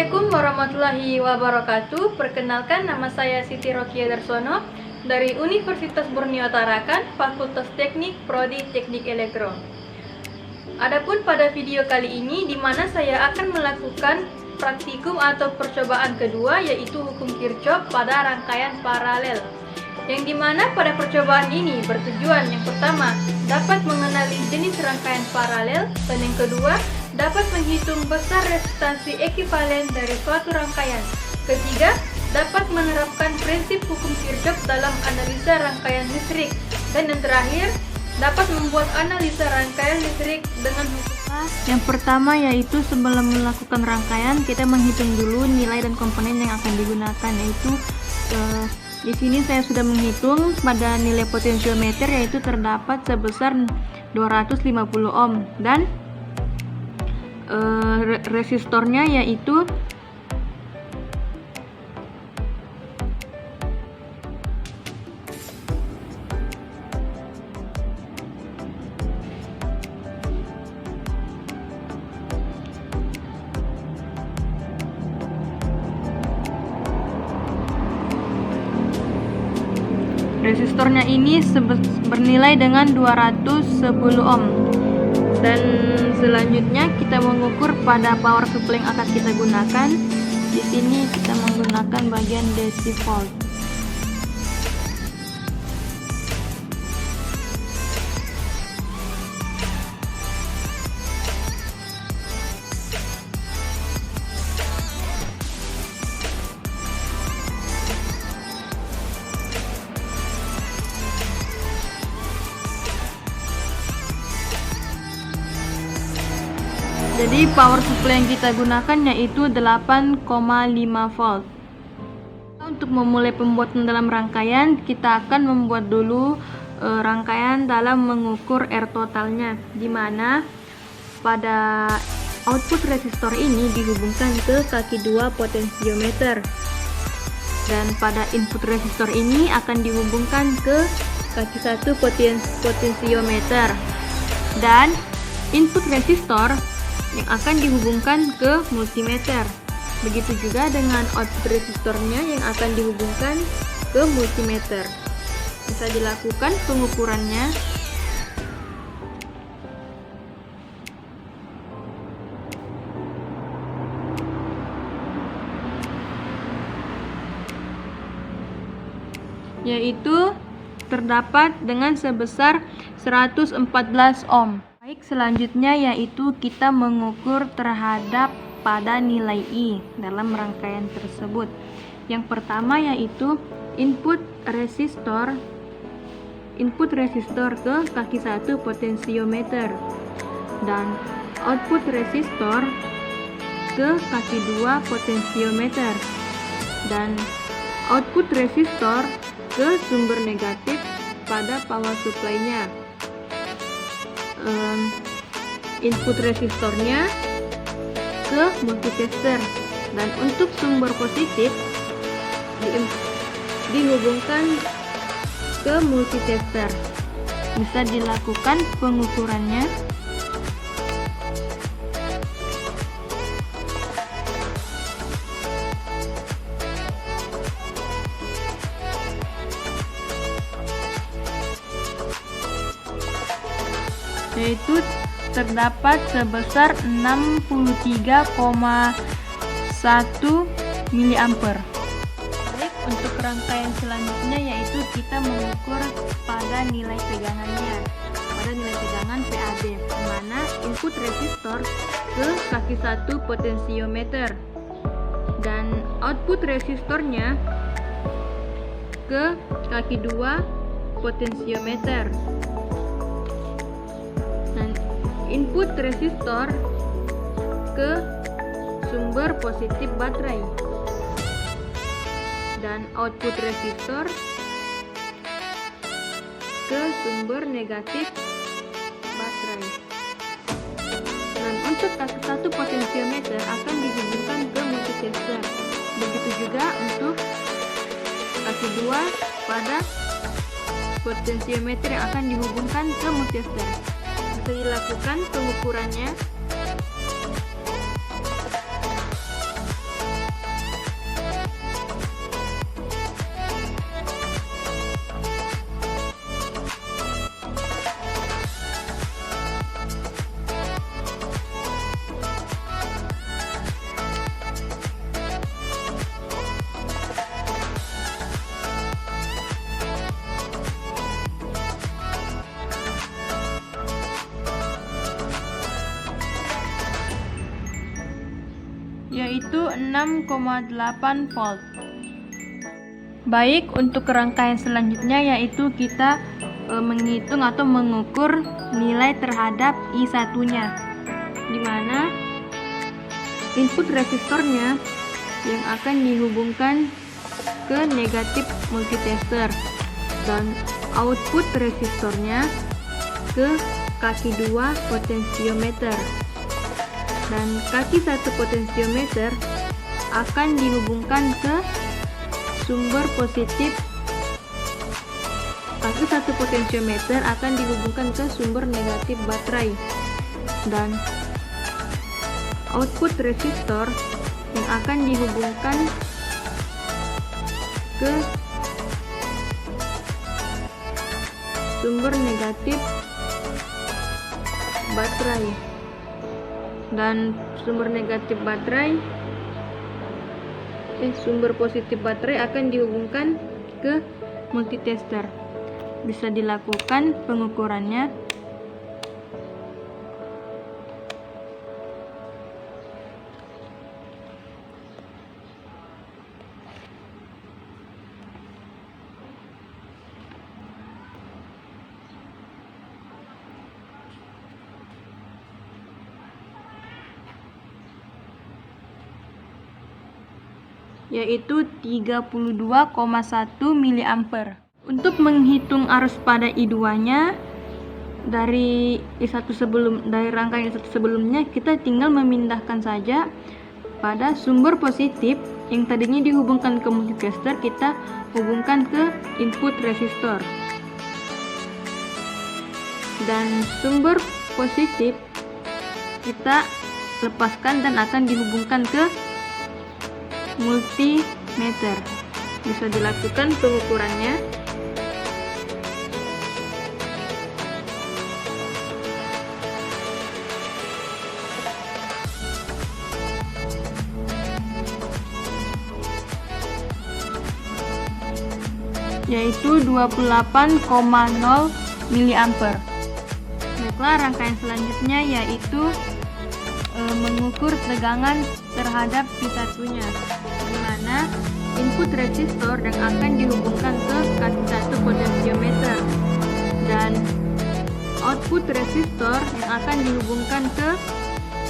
Assalamualaikum warahmatullahi wabarakatuh. Perkenalkan, nama saya Siti Rokia Darsono dari Universitas Borneo Tarakan, Fakultas Teknik, Prodi Teknik Elektro. Adapun pada video kali ini, di mana saya akan melakukan praktikum atau percobaan kedua, yaitu hukum Kirchhoff pada rangkaian paralel. Yang dimana pada percobaan ini bertujuan yang pertama dapat mengenali jenis rangkaian paralel, dan yang kedua dapat menghitung besar resistansi ekuivalen dari suatu rangkaian. Ketiga, dapat menerapkan prinsip hukum Kirchhoff dalam analisa rangkaian listrik. Dan yang terakhir, dapat membuat analisa rangkaian listrik dengan hukum. Yang pertama yaitu sebelum melakukan rangkaian, kita menghitung dulu nilai dan komponen yang akan digunakan, yaitu di sini saya sudah menghitung pada nilai potensiometer, yaitu terdapat sebesar 250 ohm, dan resistornya yaitu ini bernilai dengan 210 ohm. Dan selanjutnya kita mengukur pada power supply yang akan kita gunakan. Di sini kita menggunakan bagian DC volt. Jadi power supply yang kita gunakan yaitu 8,5 volt. Untuk memulai pembuatan dalam rangkaian, kita akan membuat dulu rangkaian dalam mengukur R totalnya, di mana pada output resistor ini dihubungkan ke kaki 2 potensiometer, dan pada input resistor ini akan dihubungkan ke kaki 1 potensiometer, dan input resistor yang akan dihubungkan ke multimeter. Begitu juga dengan output resistornya yang akan dihubungkan ke multimeter. Bisa dilakukan pengukurannya. Yaitu terdapat dengan sebesar 114 ohm. Baik, selanjutnya yaitu kita mengukur terhadap pada nilai I dalam rangkaian tersebut. Yang pertama yaitu input resistor ke kaki 1 potensiometer, dan output resistor ke kaki 2 potensiometer, dan output resistor ke sumber negatif pada power supply-nya. Input resistornya ke multitester, dan untuk sumber positif dihubungkan ke multitester. Bisa dilakukan pengukurannya. Yaitu terdapat sebesar 63,1 miliampere. Baik, untuk rangkaian selanjutnya yaitu kita mengukur pada nilai tegangannya, pada nilai tegangan PAD, di mana input resistor ke kaki 1 potensiometer, dan output resistornya ke kaki 2 potensiometer. Input resistor ke sumber positif baterai, dan output resistor ke sumber negatif baterai. Dan untuk kaki 1 potensiometer akan dihubungkan ke multitester. Begitu juga untuk kaki 2 pada potensiometer yang akan dihubungkan ke multitester. Bisa dilakukan pengukurannya. yaitu 6,8 volt. Baik, untuk rangkaian selanjutnya yaitu kita menghitung atau mengukur nilai terhadap I1-nya, di mana input resistornya yang akan dihubungkan ke negatif multitester dan output resistornya ke kaki 2 potensiometer, dan kaki 1 potensiometer akan dihubungkan ke sumber positif. Kaki 1 potensiometer akan dihubungkan ke sumber negatif baterai, dan output resistor yang akan dihubungkan ke sumber negatif baterai, dan sumber positif baterai akan dihubungkan ke multitester. Bisa dilakukan pengukurannya. Yaitu 32,1 mA. Untuk menghitung arus pada I2-nya dari rangkaian I1 sebelumnya, kita tinggal memindahkan saja pada sumber positif yang tadinya dihubungkan ke multitester, kita hubungkan ke input resistor, dan sumber positif kita lepaskan dan akan dihubungkan ke multimeter. Bisa dilakukan pengukurannya. Yaitu 28,0 mA. Baiklah, rangkaian selanjutnya yaitu mengukur tegangan terhadap I1-nya, di mana input resistor yang akan dihubungkan ke kaki 1 potensiometer dan output resistor yang akan dihubungkan ke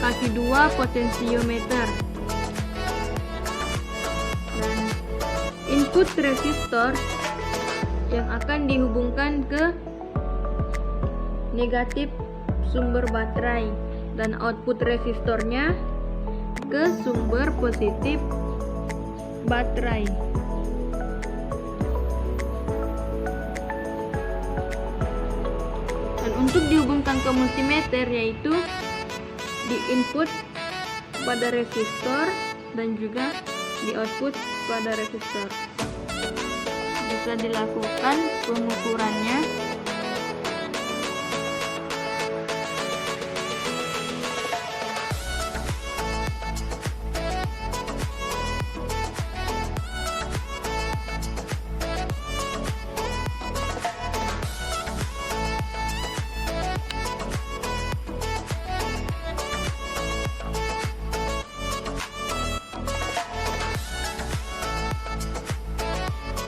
kaki 2 potensiometer, dan input resistor yang akan dihubungkan ke negatif sumber baterai, dan output resistornya ke sumber positif baterai. Dan untuk dihubungkan ke multimeter, yaitu di input pada resistor dan juga di output pada resistor. Bisa dilakukan pengukurannya.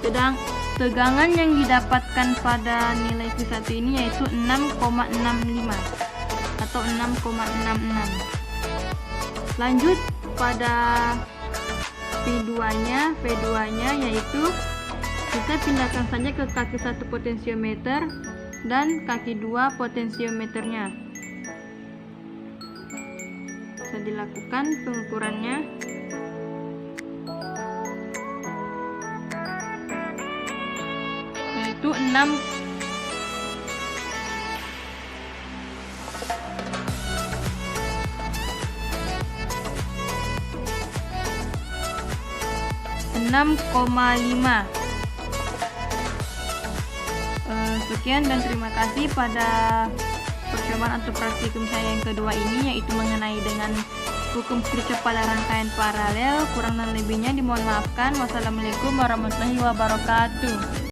Sedang tegangan yang didapatkan pada nilai Q1 ini yaitu 6,65 atau 6,66. Lanjut pada P2-nya yaitu kita pindahkan saja ke kaki 1 potensiometer dan kaki 2 potensiometernya. Bisa dilakukan pengukurannya. Yaitu 6,5. Sekian dan terima kasih pada percobaan atau praktikum saya yang kedua ini, yaitu mengenai dengan hukum Kirchhoff pada rangkaian paralel. Kurang dan lebihnya dimohon maafkan. Wassalamualaikum warahmatullahi wabarakatuh.